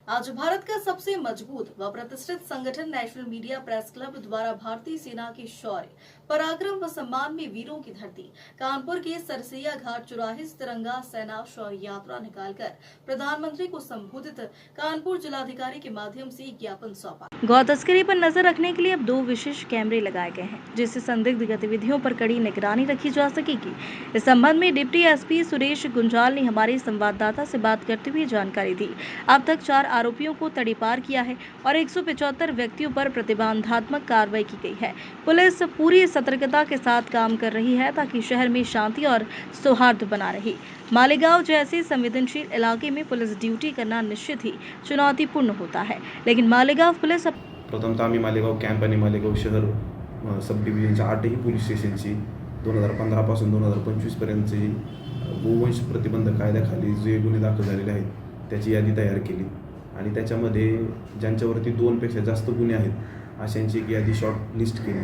आज भारत का सबसे मजबूत व प्रतिष्ठित संगठन नेशनल मीडिया प्रेस क्लब द्वारा भारतीय सेना के शौर्य, पराक्रम व सम्मान में वीरों की धरती कानपुर के सरसैया घाट चौराहे से तिरंगा सेना शौर्य यात्रा निकालकर प्रधानमंत्री को संबोधित कानपुर जिलाधिकारी के माध्यम से ज्ञापन सौंपा। गौ तस्करी पर नजर रखने के लिए अब 2 विशेष कैमरे लगाए गए हैं, जिससे संदिग्ध गतिविधियों पर कड़ी निगरानी रखी जा सकेगी। इस संबंध में डिप्टी एसपी सुरेश गुंजाल ने हमारे संवाददाता से बात करते हुए जानकारी दी। अब तक 4 आरोपियों को तड़ीपार किया है और 175 व्यक्तियों पर प्रतिबंधात्मक कार्रवाई की गई है। पुलिस पूरी सतर्कता के साथ काम कर रही है ताकि शहर में शांति और सौहार्द बना रहे। मालेगांव जैसे संवेदनशील इलाके में पुलिस ड्यूटी करना निश्चित ही चुनौतीपूर्ण होता है, लेकिन मालेगांव पुलिस प्रथमतः आम्ही मालेगाव कॅम्प आणि मालेगाव शहर सब डिव्हिजनच्या 8ही पोलीस स्टेशनची 2015 पासून 2025 पर्यंतची गोवंश प्रतिबंधक कायद्याखाली जे गुन्हे दाखल झालेले आहेत त्याची यादी तयार केली आणि त्याच्यामध्ये ज्यांच्यावरती 2 पेक्षा जास्त गुन्हे आहेत अशांची एक यादी शॉर्ट लिस्ट केली।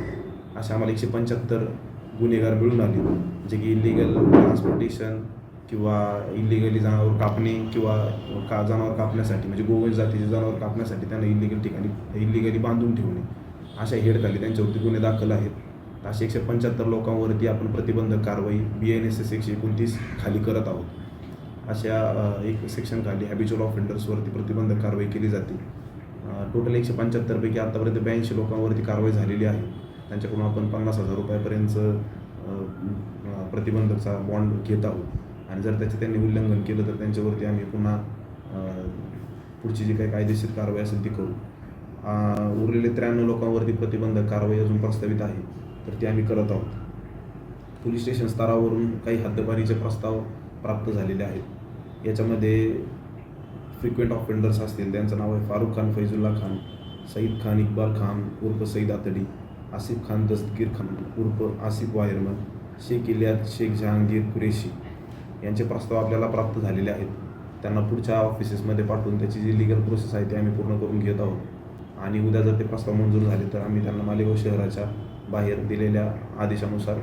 अशा आम्हाला 175 गुन्हेगार मिळून आले, जे की इलिगल ट्रान्सपोर्टेशन किंवा इलिगली जनावर कापणे किंवा जनावर कापण्यासाठी म्हणजे गोवंश जातीचे जनावर कापण्यासाठी त्यांना इलिगल ठिकाणी इलिगली बांधून ठेवणे अशा हेडखाली त्यांच्यावरती गुन्हे दाखल आहेत। असे 175 लोकांवरती आपण प्रतिबंधक कारवाई BNSS 129 खाली करत आहोत। अशा एक सेक्शन खाली हॅबिच्युअल ऑफेंडर्सवरती प्रतिबंधक कारवाई केली जाते। टोटल 175 पैकी आतापर्यंत 82 लोकांवरती कारवाई झालेली आहे। त्यांच्याकडून आपण 50,000 रुपयापर्यंत प्रतिबंधकचा बॉन्ड घेत आहोत आणि जर त्याचे त्यांनी उल्लंघन केलं तर त्यांच्यावरती आम्ही पुन्हा पुढची जी काही कायदेशीर कारवाई असेल ती करू। उरलेले 93 लोकांवरती प्रतिबंधक कारवाई अजून प्रस्तावित आहे, तर ती आम्ही करत आहोत। पोलीस स्टेशन स्तरावरून काही हद्दपारीचे प्रस्ताव प्राप्त झालेले आहेत। याच्यामध्ये फ्रिक्वेंट ऑफेंडर्स असतील, त्यांचं नाव आहे फारुख खान फैजुल्ला खान, सईद खान इकबाल खान उर्फ सईद आतडी, आसिफ खान दस्तगीर खान उर्फ आसिफ वायरमन, शेख इलियास शेख जहांगीर कुरेशी यांचे प्रस्ताव आपल्याला प्राप्त झालेले आहेत। त्यांना पुढच्या ऑफिसेसमध्ये पाठवून त्याची जी लीगल प्रोसेस आहे ती आम्ही पूर्ण करून घेत आहोत आणि उद्या जर ते प्रस्ताव मंजूर झाले तर आम्ही त्यांना मालेगाव शहराच्या बाहेर दिलेल्या आदेशानुसार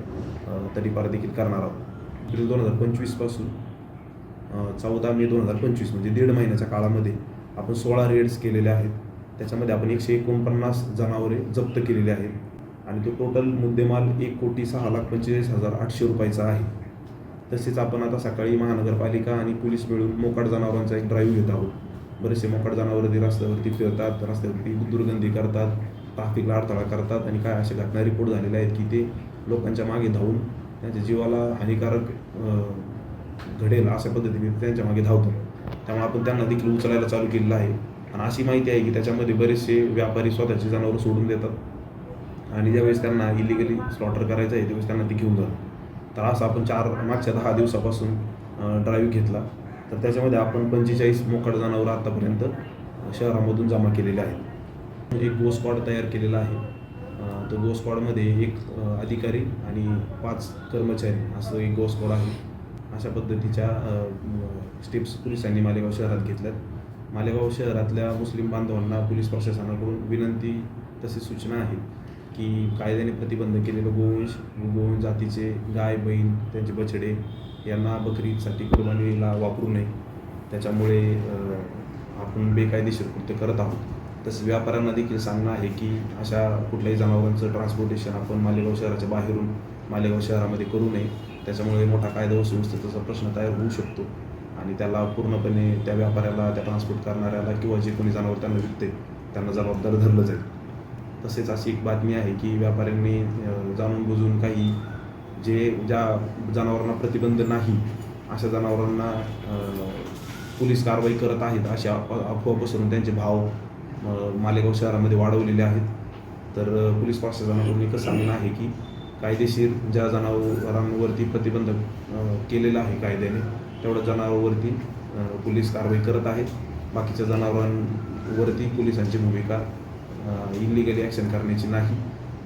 तडीपार देखील करणार आहोत। एप्रिल 2025 पासून 14 मे 2025 म्हणजे 1.5 महिन्याच्या काळामध्ये आपण 16 रेड्स केलेल्या आहेत। त्याच्यामध्ये आपण 149 जनावरे जप्त केलेली आहेत आणि तो टोटल मुद्देमाल 1,06,45,800 रुपयाचा आहे। तसेच आपण आता सकाळी महानगरपालिका आणि पोलीस मिळून मोकाट जनावरांचा एक ड्राईव्ह घेत आहोत। बरेचसे मोकाट जनावरती रस्त्यावरती फिरतात, रस्त्यावरती दुर्गंधी करतात, ट्रॅफिकला अडथळा करतात आणि काय अशा घटना रिपोर्ट झालेल्या आहेत की ते लोकांच्या मागे धावून त्यांच्या जीवाला हानिकारक घडेल अशा पद्धतीने त्यांच्या मागे धावतात। त्यामुळे आपण त्यांना देखील उचलायला चालू केलेलं आहे आणि अशी माहिती आहे की त्याच्यामध्ये बरेचसे व्यापारी स्वतःची जनावरं सोडून देतात आणि ज्यावेळेस त्यांना इलिगली स्लॉटर करायचं आहे त्यावेळेस त्यांना ती घेऊन जातात। तर असं आपण मागच्या 10 दिवसापासून ड्राईव्ह घेतला, तर त्याच्यामध्ये आपण 45 मोकाट जनावरं आत्तापर्यंत शहरामधून जमा केलेले आहेत। एक गो स्क्वॉड तयार केलेला आहे। तो गो स्क्वॉडमध्ये एक अधिकारी आणि 5 कर्मचारी असं एक गो स्क्वॉड आहे। अशा पद्धतीच्या स्टेप्स पोलिसांनी मालेगाव शहरात घेतल्यात। मालेगाव शहरातल्या मुस्लिम बांधवांना पोलीस प्रशासनाकडून विनंती तसेच सूचना आहे की कायद्याने प्रतिबंध केलेलं गोवंश जातीचे गाय बैल त्यांचे बछडे यांना बकरीसाठी कुर्बानीला वापरू नये। त्याच्यामुळे आपण बेकायदेशीर कृत्य करत आहोत। तसंच व्यापाऱ्यांना देखील सांगणं आहे की अशा कुठल्याही जनावरांचं ट्रान्सपोर्टेशन आपण मालेगाव शहराच्या बाहेरून मालेगाव शहरामध्ये करू नये। त्याच्यामुळे मोठा कायदा व सुव्यवस्थेचा प्रश्न तयार होऊ शकतो आणि त्याला पूर्णपणे त्या व्यापाऱ्याला, त्या ट्रान्सपोर्ट करणाऱ्याला किंवा जे कोणी जनावर त्यांना विकते त्यांना जबाबदार धरलं जाईल। तसेच अशी एक बातमी आहे की व्यापाऱ्यांनी जाणून बुजून काही ज्या जनावरांना प्रतिबंध नाही अशा जनावरांना पोलीस कारवाई करत आहेत अशा अफवा पसरून त्यांचे भाव मालेगाव शहरामध्ये वाढवलेले आहेत। तर पोलीस प्रशासनाकडून एकच सांगणं आहे की कायदेशीर ज्या जनावरांवरती प्रतिबंधक केलेला आहे कायद्याने तेवढ्या जनावरांवरती पोलीस कारवाई करत आहेत। बाकीच्या जनावरांवरती पोलिसांची भूमिका इलिगली ॲक्शन करण्याची नाही।